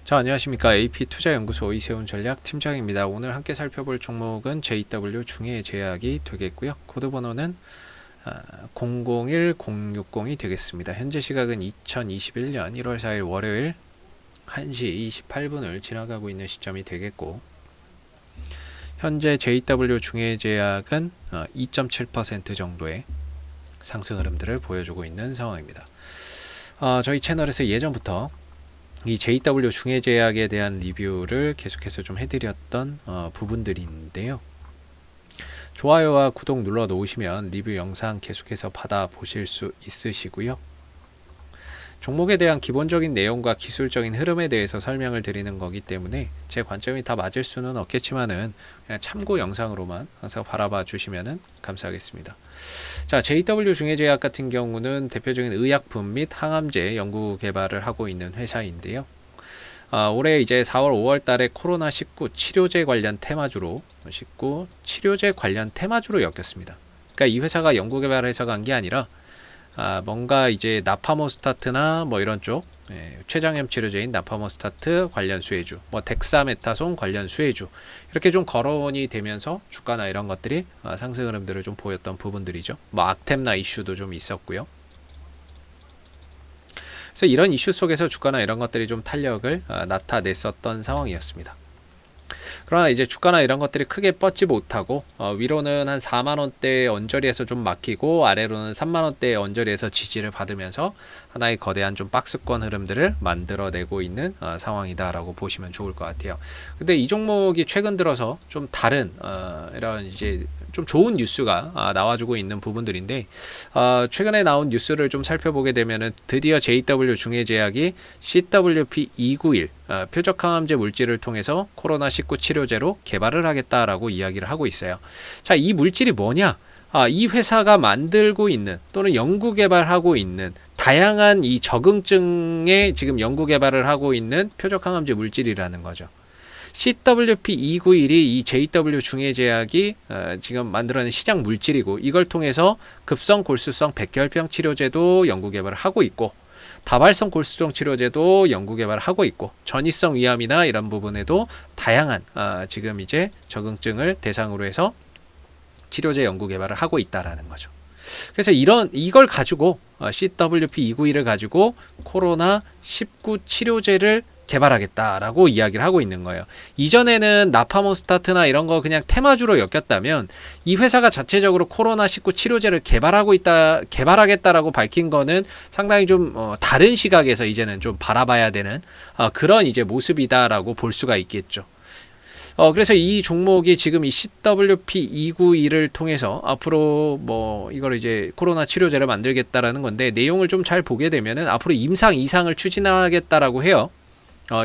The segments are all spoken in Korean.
자, 안녕하십니까. AP투자연구소 이세훈 전략팀장입니다. 오늘 함께 살펴볼 종목은 JW 중해제약이 되겠고요. 코드번호는 001060이 되겠습니다. 현재 시각은 2021년 1월 4일 월요일 1시 28분을 지나가고 있는 시점이 되겠고, 현재 JW 중해제약은 2.7% 정도의 상승 흐름들을 보여주고 있는 상황입니다. 저희 채널에서 예전부터 이 JW 중해제약에 대한 리뷰를 계속해서 좀 해드렸던 부분들인데요. 좋아요와 구독 눌러 놓으시면 리뷰 영상 계속해서 받아보실 수 있으시고요. 종목에 대한 기본적인 내용과 기술적인 흐름에 대해서 설명을 드리는 거기 때문에 제 관점이 다 맞을 수는 없겠지만은 그냥 참고 영상으로만 항상 바라봐 주시면 감사하겠습니다. 자, JW 중해제약 같은 경우는 대표적인 의약품 및 항암제 연구 개발을 하고 있는 회사인데요. 올해 이제 4월 5월 달에 코로나19 치료제 관련 테마주로 엮였습니다. 그러니까 이 회사가 연구 개발 회사가 한 게 아니라 뭔가 이제 나파모스타트나 뭐 이런 쪽 췌장염 치료제인 나파모스타트 관련 수혜주, 뭐 덱사메타손 관련 수혜주, 이렇게 좀 거론이 되면서 주가나 이런 것들이 상승 흐름들을 좀 보였던 부분들이죠. 뭐 악템나 이슈도 좀 있었고요. 그래서 이런 이슈 속에서 주가나 이런 것들이 좀 탄력을 나타냈었던 상황이었습니다. 그러나 이제 주가나 이런 것들이 크게 뻗지 못하고 위로는 한 4만원대 언저리에서 좀 막히고, 아래로는 3만원대 언저리에서 지지를 받으면서 하나의 거대한 좀 박스권 흐름들을 만들어내고 있는 상황이다 라고 보시면 좋을 것 같아요. 근데 이 종목이 최근 들어서 좀 다른 이런 이제 좀 좋은 뉴스가 나와주고 있는 부분들인데, 최근에 나온 뉴스를 좀 살펴보게 되면은 드디어 JW 중해제약이 CWP291 표적항암제 물질을 통해서 코로나19 치료제로 개발을 하겠다라고 이야기를 하고 있어요. 자, 이 물질이 뭐냐? 이 회사가 만들고 있는 또는 연구 개발하고 있는 다양한 이 적응증에 지금 연구 개발을 하고 있는 표적항암제 물질이라는 거죠. CWP291이 이 JW 중해제약이 지금 만들어낸 시장 물질이고, 이걸 통해서 급성 골수성 백혈병 치료제도 연구 개발을 하고 있고, 다발성 골수종 치료제도 연구 개발을 하고 있고, 전이성 위암이나 이런 부분에도 다양한 지금 이제 적응증을 대상으로 해서 치료제 연구 개발을 하고 있다라는 거죠. 그래서 이걸 가지고 CWP291을 가지고 코로나19 치료제를 개발하겠다라고 이야기를 하고 있는 거예요. 이전에는 나파모스타트나 이런 거 그냥 테마주로 엮였다면, 이 회사가 자체적으로 코로나19 치료제를 개발하겠다라고 밝힌 거는 상당히 좀 다른 시각에서 이제는 좀 바라봐야 되는 그런 이제 모습이다라고 볼 수가 있겠죠. 그래서 이 종목이 지금 이 CWP291을 통해서 앞으로 뭐 이걸 이제 코로나 치료제를 만들겠다라는 건데, 내용을 좀 잘 보게 되면은 앞으로 임상 이상을 추진하겠다라고 해요.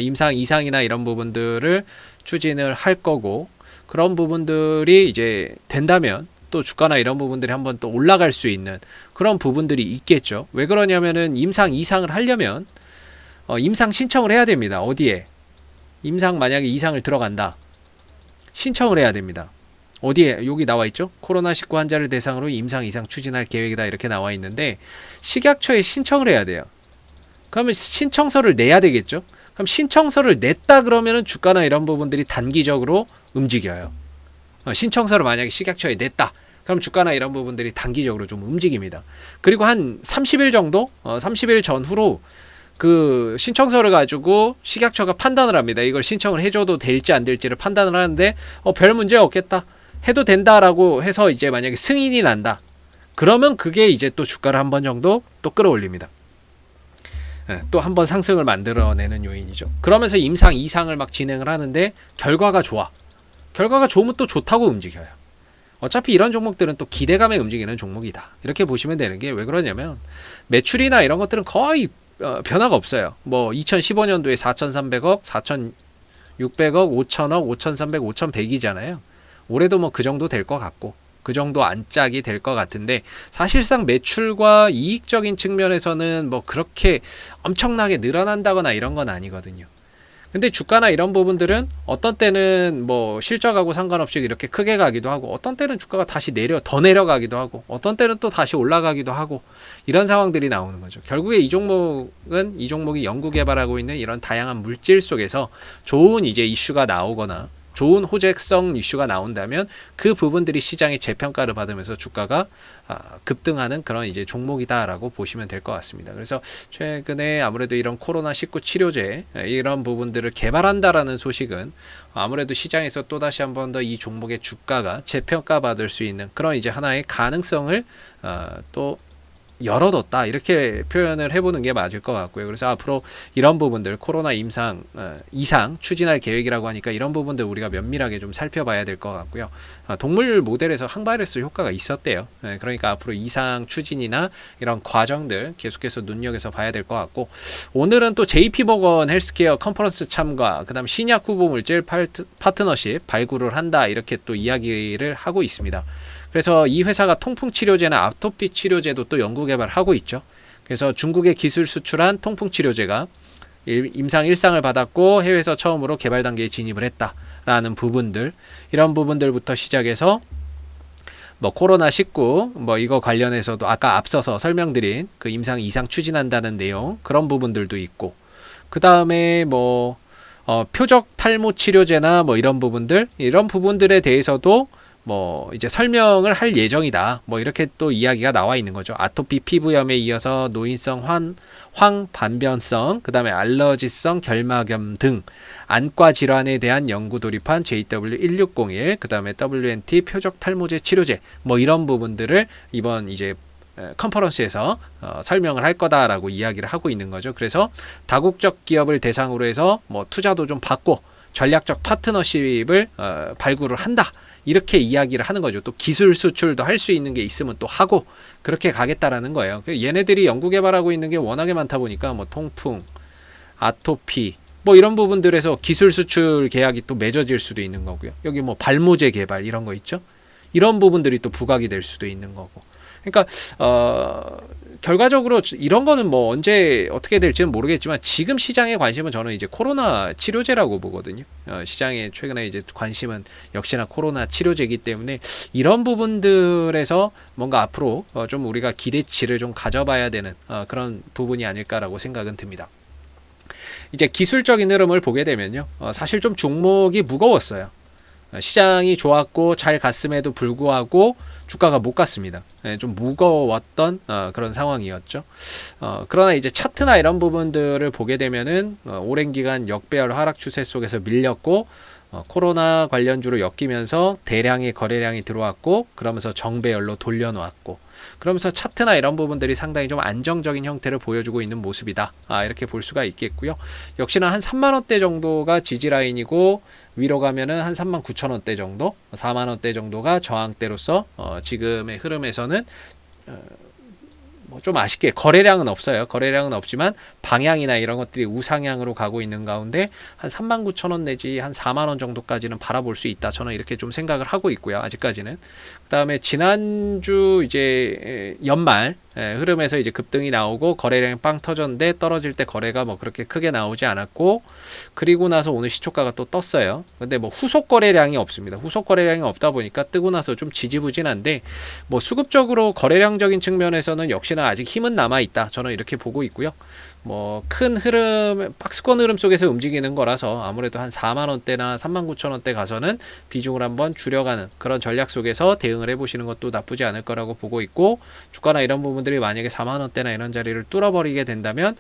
임상 이상이나 이런 부분들을 추진을 할 거고, 그런 부분들이 이제 된다면 또 주가나 이런 부분들이 한번 또 올라갈 수 있는 그런 부분들이 있겠죠. 왜 그러냐면은 임상 이상을 하려면 임상 신청을 해야 됩니다. 어디에? 임상 만약에 이상을 들어간다, 신청을 해야 됩니다. 어디에? 여기 나와 있죠. 코로나19 환자를 대상으로 임상 이상 추진할 계획이다, 이렇게 나와 있는데, 식약처에 신청을 해야 돼요. 그러면 신청서를 내야 되겠죠. 그럼 신청서를 냈다 그러면은 주가나 이런 부분들이 단기적으로 움직여요. 신청서를 만약에 식약처에 냈다, 그럼 주가나 이런 부분들이 단기적으로 좀 움직입니다. 그리고 한 30일 정도, 30일 전후로 그 신청서를 가지고 식약처가 판단을 합니다. 이걸 신청을 해줘도 될지 안 될지를 판단을 하는데, 별 문제 없겠다, 해도 된다라고 해서 이제 만약에 승인이 난다, 그러면 그게 이제 또 주가를 한 번 정도 또 끌어올립니다. 또 한 번 상승을 만들어내는 요인이죠. 그러면서 임상 이상을 막 진행을 하는데 결과가 좋아. 결과가 좋으면 또 좋다고 움직여요. 어차피 이런 종목들은 또 기대감에 움직이는 종목이다, 이렇게 보시면 되는 게, 왜 그러냐면 매출이나 이런 것들은 거의 변화가 없어요. 뭐 2015년도에 4,300억, 4,600억, 5,000억, 5,300, 5,100이잖아요. 올해도 뭐 그 정도 될 것 같고, 그 정도 안짝이 될 것 같은데, 사실상 매출과 이익적인 측면에서는 뭐 그렇게 엄청나게 늘어난다거나 이런 건 아니거든요. 근데 주가나 이런 부분들은 어떤 때는 뭐 실적하고 상관없이 이렇게 크게 가기도 하고, 어떤 때는 주가가 다시 더 내려가기도 하고, 어떤 때는 또 다시 올라가기도 하고, 이런 상황들이 나오는 거죠. 결국에 이 종목이 연구개발하고 있는 이런 다양한 물질 속에서 좋은 이제 이슈가 나오거나 좋은 호재성 이슈가 나온다면 그 부분들이 시장의 재평가를 받으면서 주가가 급등하는 그런 이제 종목이다라고 보시면 될 것 같습니다. 그래서 최근에 아무래도 이런 코로나19 치료제 이런 부분들을 개발한다라는 소식은 아무래도 시장에서 또 다시 한 번 더 이 종목의 주가가 재평가 받을 수 있는 그런 이제 하나의 가능성을 또 열어뒀다, 이렇게 표현을 해보는 게 맞을 것 같고요. 그래서 앞으로 이런 부분들 코로나 이상 추진할 계획이라고 하니까 이런 부분들 우리가 면밀하게 좀 살펴봐야 될 것 같고요. 동물 모델에서 항바이러스 효과가 있었대요. 그러니까 앞으로 이상 추진이나 이런 과정들 계속해서 눈여겨서 봐야 될 것 같고, 오늘은 또 JP모건 헬스케어 컨퍼런스 참가, 그 다음 신약 후보 물질 파트너십 발굴을 한다, 이렇게 또 이야기를 하고 있습니다. 그래서 이 회사가 통풍 치료제나 아토피 치료제도 또 연구 개발하고 있죠. 그래서 중국에 기술 수출한 통풍 치료제가 임상 1상을 받았고 해외에서 처음으로 개발 단계에 진입을 했다라는 부분들, 이런 부분들부터 시작해서 뭐 코로나19 뭐 이거 관련해서도 아까 앞서서 설명드린 그 임상 2상 추진한다는 내용, 그런 부분들도 있고, 그 다음에 뭐 표적 탈모 치료제나 뭐 이런 부분들에 대해서도 뭐 이제 설명을 할 예정이다, 뭐 이렇게 또 이야기가 나와 있는 거죠. 아토피 피부염에 이어서 노인성 황반변성, 그 다음에 알러지성 결막염 등 안과 질환에 대한 연구 돌입한 JW1601, 그 다음에 WNT 표적 탈모제 치료제, 뭐 이런 부분들을 이번 이제 컨퍼런스에서 설명을 할 거다라고 이야기를 하고 있는 거죠. 그래서 다국적 기업을 대상으로 해서 뭐 투자도 좀 받고 전략적 파트너십을 발굴을 한다, 이렇게 이야기를 하는 거죠. 또 기술 수출도 할 수 있는 게 있으면 또 하고, 그렇게 가겠다라는 거예요. 얘네들이 연구 개발하고 있는 게 워낙에 많다 보니까 뭐 통풍, 아토피 뭐 이런 부분들에서 기술 수출 계약이 또 맺어질 수도 있는 거고요. 여기 뭐 발모제 개발 이런 거 있죠. 이런 부분들이 또 부각이 될 수도 있는 거고. 그러니까 결과적으로 이런 거는 뭐 언제 어떻게 될지는 모르겠지만, 지금 시장의 관심은 저는 이제 코로나 치료제라고 보거든요. 시장의 최근에 이제 관심은 역시나 코로나 치료제이기 때문에 이런 부분들에서 뭔가 앞으로 좀 우리가 기대치를 좀 가져봐야 되는 그런 부분이 아닐까라고 생각은 듭니다. 이제 기술적인 흐름을 보게 되면요, 사실 좀 종목이 무거웠어요. 시장이 좋았고 잘 갔음에도 불구하고 주가가 못 갔습니다. 좀 무거웠던 그런 상황이었죠. 그러나 이제 차트나 이런 부분들을 보게 되면은 오랜 기간 역배열 하락 추세 속에서 밀렸고, 코로나 관련주로 엮이면서 대량의 거래량이 들어왔고, 그러면서 정배열로 돌려놓았고, 그러면서 차트나 이런 부분들이 상당히 좀 안정적인 형태를 보여주고 있는 모습이다, 이렇게 볼 수가 있겠고요. 역시나 한 3만원대 정도가 지지라인이고, 위로 가면은 한 39,000원대 정도, 4만원대 정도가 저항대로서 지금의 흐름에서는 뭐 좀 아쉽게 거래량은 없어요. 거래량은 없지만 방향이나 이런 것들이 우상향으로 가고 있는 가운데 한 39,000원 내지 한 4만원 정도까지는 바라볼 수 있다, 저는 이렇게 좀 생각을 하고 있고요, 아직까지는. 그 다음에 지난주 이제 연말 흐름에서 이제 급등이 나오고 거래량이 빵 터졌는데, 떨어질 때 거래가 뭐 그렇게 크게 나오지 않았고, 그리고 나서 오늘 시초가가 또 떴어요. 근데 뭐 후속 거래량이 없습니다. 후속 거래량이 없다 보니까 뜨고 나서 좀 지지부진한데, 뭐 수급적으로 거래량적인 측면에서는 역시나 아직 힘은 남아 있다, 저는 이렇게 보고 있고요. 뭐 큰 흐름, 박스권 흐름 속에서 움직이는 거라서 아무래도 한 4만원대나 39,000원대 가서는 비중을 한번 줄여가는 그런 전략 속에서 대응을 해보시는 것도 나쁘지 않을 거라고 보고 있고, 주가나 이런 부분들이 만약에 4만원대나 이런 자리를 뚫어버리게 된다면은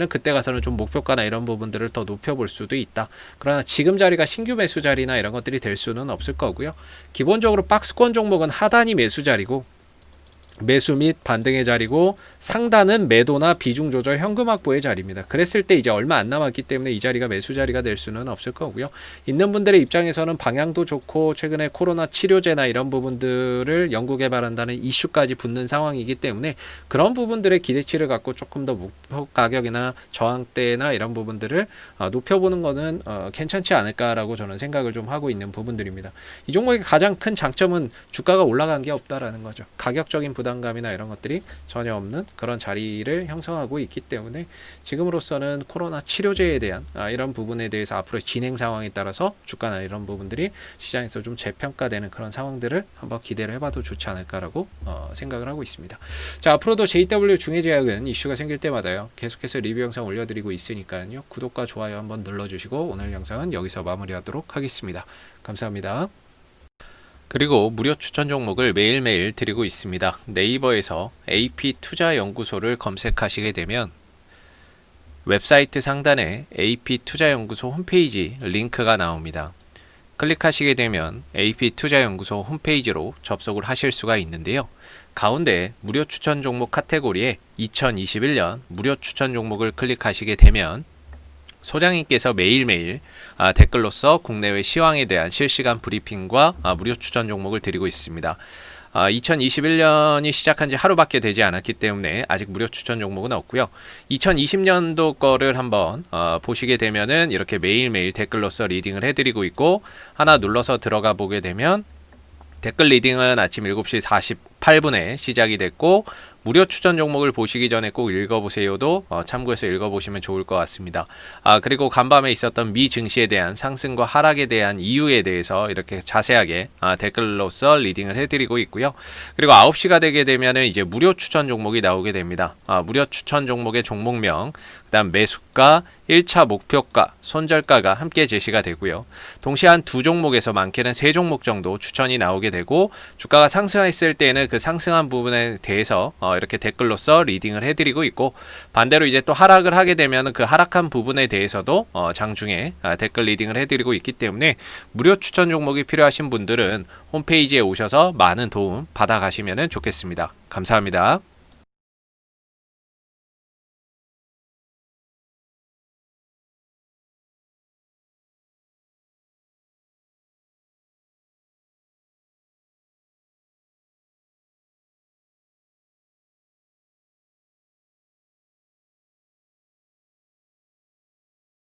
그때 가서는 좀 목표가나 이런 부분들을 더 높여볼 수도 있다. 그러나 지금 자리가 신규 매수 자리나 이런 것들이 될 수는 없을 거고요. 기본적으로 박스권 종목은 하단이 매수 자리고, 매수 및 반등의 자리고, 상단은 매도나 비중 조절 현금 확보의 자리입니다. 그랬을 때 이제 얼마 안 남았기 때문에 이 자리가 매수 자리가 될 수는 없을 거고요. 있는 분들의 입장에서는 방향도 좋고, 최근에 코로나 치료제나 이런 부분들을 연구 개발한다는 이슈까지 붙는 상황이기 때문에 그런 부분들의 기대치를 갖고 조금 더 목표 가격이나 저항대나 이런 부분들을 높여보는 거는 괜찮지 않을까라고 저는 생각을 좀 하고 있는 부분들입니다. 이 종목의 가장 큰 장점은 주가가 올라간 게 없다라는 거죠. 가격적인 부담 부담감이나 이런 것들이 전혀 없는 그런 자리를 형성하고 있기 때문에 지금으로서는 코로나 치료제에 대한 이런 부분에 대해서 앞으로 진행 상황에 따라서 주가나 이런 부분들이 시장에서 좀 재평가되는 그런 상황들을 한번 기대를 해봐도 좋지 않을까라고 생각을 하고 있습니다. 자, 앞으로도 JW 중해제약은 이슈가 생길 때마다요 계속해서 리뷰 영상 올려드리고 있으니까요 구독과 좋아요 한번 눌러주시고 오늘 영상은 여기서 마무리하도록 하겠습니다. 감사합니다. 그리고 무료 추천 종목을 매일매일 드리고 있습니다. 네이버에서 AP투자연구소를 검색하시게 되면 웹사이트 상단에 AP투자연구소 홈페이지 링크가 나옵니다. 클릭하시게 되면 AP투자연구소 홈페이지로 접속을 하실 수가 있는데요. 가운데 무료 추천 종목 카테고리에 2021년 무료 추천 종목을 클릭하시게 되면 소장님께서 매일매일 댓글로서 국내외 시황에 대한 실시간 브리핑과 무료 추천 종목을 드리고 있습니다. 2021년이 시작한 지 하루밖에 되지 않았기 때문에 아직 무료 추천 종목은 없고요. 2020년도 거를 한번 보시게 되면은 이렇게 매일매일 댓글로서 리딩을 해드리고 있고 하나 눌러서 들어가 보게 되면 댓글 리딩은 아침 7시 48분에 시작이 됐고 무료 추천 종목을 보시기 전에 꼭 읽어보세요도 참고해서 읽어보시면 좋을 것 같습니다. 그리고 간밤에 있었던 미 증시에 대한 상승과 하락에 대한 이유에 대해서 이렇게 자세하게 댓글로서 리딩을 해드리고 있고요. 그리고 9시가 되게 되면은 이제 무료 추천 종목이 나오게 됩니다. 무료 추천 종목의 종목명, 그 다음 매수가, 1차 목표가, 손절가가 함께 제시가 되고요. 동시에 한 두 종목에서 많게는 세 종목 정도 추천이 나오게 되고 주가가 상승했을 때는 그 상승한 부분에 대해서 이렇게 댓글로서 리딩을 해드리고 있고 반대로 이제 또 하락을 하게 되면 그 하락한 부분에 대해서도 장중에 댓글 리딩을 해드리고 있기 때문에 무료 추천 종목이 필요하신 분들은 홈페이지에 오셔서 많은 도움 받아가시면 좋겠습니다. 감사합니다.